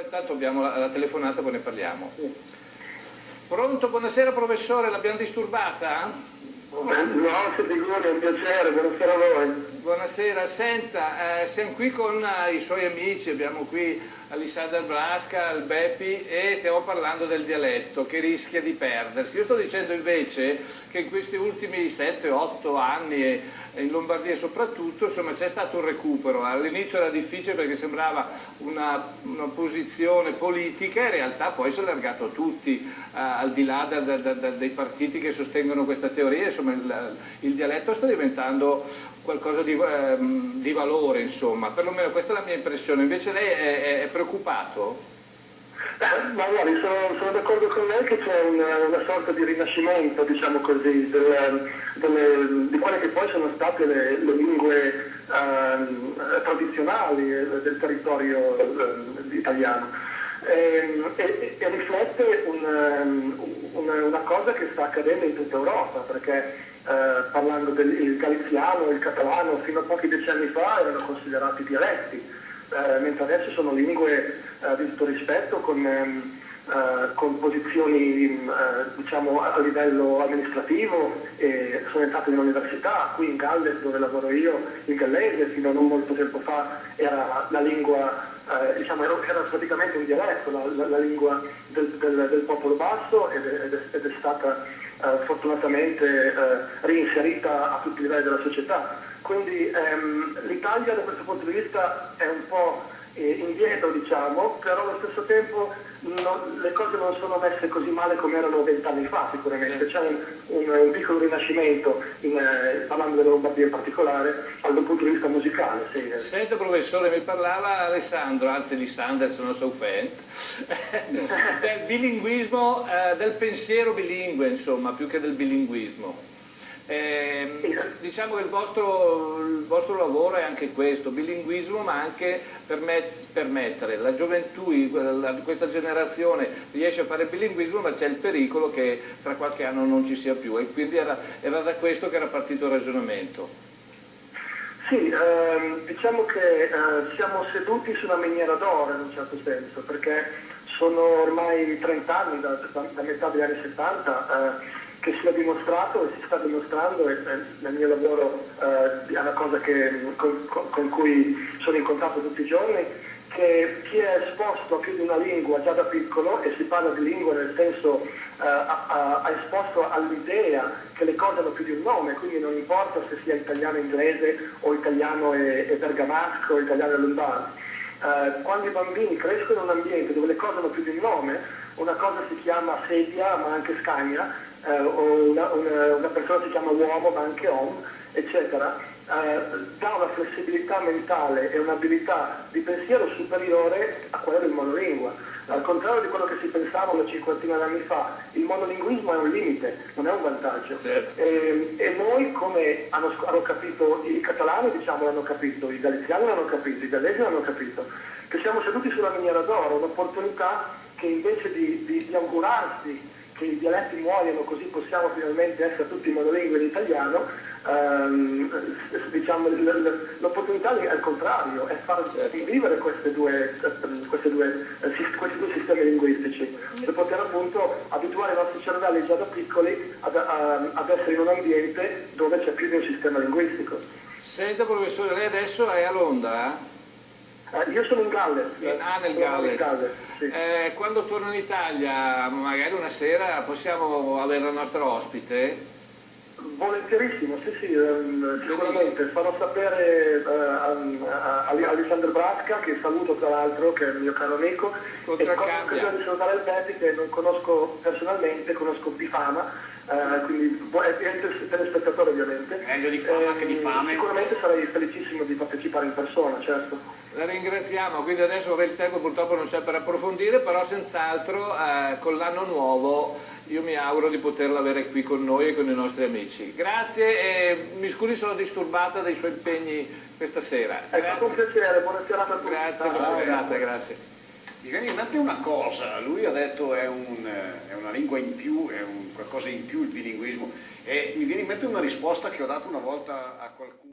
intanto abbiamo la telefonata, poi ne parliamo. Pronto? Buonasera professore, l'abbiamo disturbata? No, si figuri, è un piacere, buonasera a voi. Buonasera, senta, siamo qui con i suoi amici, abbiamo qui Alessandra Brasca, il Beppi, e stiamo parlando del dialetto che rischia di perdersi. Io sto dicendo invece che in questi ultimi 7-8 anni e in Lombardia soprattutto, insomma, c'è stato un recupero. All'inizio era difficile perché sembrava una posizione politica, in realtà poi si è allargato a tutti, al di là dei partiti che sostengono questa teoria. Insomma, il dialetto sta diventando qualcosa di valore, insomma, perlomeno questa è la mia impressione. Invece lei è preoccupato? Ma guardi, sono d'accordo con lei che c'è una sorta di rinascimento, diciamo così, di quelle che poi sono state le lingue tradizionali del territorio italiano. E riflette una cosa che sta accadendo in tutta Europa, perché parlando del galiziano e il catalano fino a pochi decenni fa erano considerati dialetti, mentre adesso sono lingue di tutto rispetto con posizioni diciamo a livello amministrativo, e sono entrato in università. Qui in Galles, dove lavoro io, il gallese fino a non molto tempo fa era la lingua, diciamo era praticamente un dialetto, la lingua del popolo basso, ed è stata fortunatamente reinserita a tutti i livelli della società. Quindi l'Italia da questo punto di vista è un po' indietro, diciamo, però allo stesso tempo le cose non sono messe così male come erano 20 anni fa. Sicuramente c'è un piccolo rinascimento, parlando della Lombardia in particolare, dal punto di vista musicale. Sì. Senta professore, mi parlava Alessandro, anzi Lisandro, se non so offend, del bilinguismo, del pensiero bilingue, insomma, più che del bilinguismo. Diciamo che il vostro lavoro è anche questo, bilinguismo, ma anche permettere la gioventù, questa generazione riesce a fare bilinguismo, ma c'è il pericolo che tra qualche anno non ci sia più, e quindi era da questo che era partito il ragionamento. Sì, diciamo che siamo seduti su una miniera d'oro in un certo senso, perché sono ormai 30 anni, da metà degli anni 70, che si è dimostrato e si sta dimostrando, e nel mio lavoro è una cosa con cui sono in contatto tutti i giorni, che chi è esposto a più di una lingua già da piccolo, e si parla di lingua nel senso ha esposto all'idea che le cose hanno più di un nome, quindi non importa se sia italiano e inglese o italiano e bergamasco o italiano e lombardo. Quando i bambini crescono in un ambiente dove le cose hanno più di un nome, una cosa si chiama sedia ma anche scagna, o una persona si chiama uomo ma anche om, eccetera, dà una flessibilità mentale e un'abilità di pensiero superiore a quella del monolingua. Al contrario di quello che si pensava una cinquantina di anni fa, il monolinguismo è un limite, non è un vantaggio. Certo. E noi, come hanno capito i catalani, diciamo, l'hanno capito, i galiziani l'hanno capito, i gallesi l'hanno capito, che siamo seduti sulla miniera d'oro, un'opportunità che invece di augurarsi che i dialetti muoiono così possiamo finalmente essere tutti monolingui in italiano, diciamo, l'opportunità è al contrario, è far vivere questi due sistemi linguistici, per poter appunto abituare i nostri cervelli già da piccoli ad essere in un ambiente dove c'è più di un sistema linguistico. Senta professore, lei adesso è a Londra? Io sono in Galles. Nel Galles. Sì. Quando torno in Italia, magari una sera, possiamo avere la nostra ospite? Volentierissimo, sì, sicuramente. Farò sapere a Alessandro Brasca, che saluto tra l'altro, che è il mio caro amico, e conosco di salutare il Beppi, che non conosco personalmente, conosco di fama, quindi è telespettatore ovviamente. Meglio di fama che di fame. Sicuramente sarei felicissimo di partecipare in persona, certo. La ringraziamo, quindi adesso il tempo purtroppo non c'è per approfondire, però senz'altro con l'anno nuovo io mi auguro di poterla avere qui con noi e con i nostri amici. Grazie e mi scusi se l'ho disturbata dei suoi impegni questa sera. È stato un piacere, buona serata a tutti. Grazie, buona serata, grazie. Mi viene in mente una cosa, lui ha detto è una lingua in più, è qualcosa in più il bilinguismo, e mi viene in mente una risposta che ho dato una volta a qualcuno.